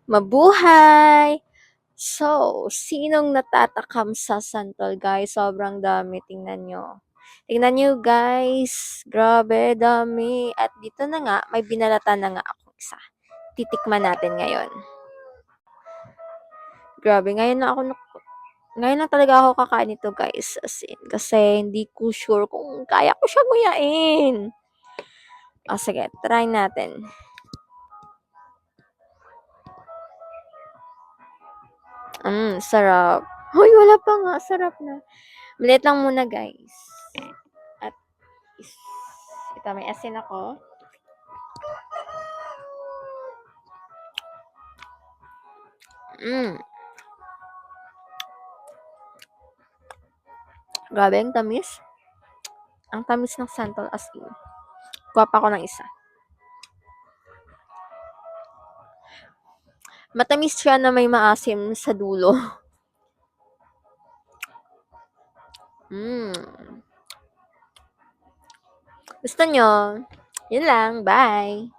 Mabuhay! So, sinong natatakam sa santol, guys? Sobrang dami, tingnan nyo. Tingnan nyo, guys. Grabe, dami. At dito na nga, may binalatan na nga akong isa. Titikman natin ngayon. Grabe, ngayon na talaga ako kakain nito, guys. As in, kasi hindi ko sure kung kaya ko siya nguyain. O, sige, try natin. Sarap. Hoy, wala pa nga. Sarap na. Maliit lang muna, guys. At ito, may asin ako. Grabe, ang tamis. Ang tamis ng santol as in. Kuha pa ako ng isa. Matamis siya na may maasim sa dulo. Gusto nyo? Yun lang. Bye!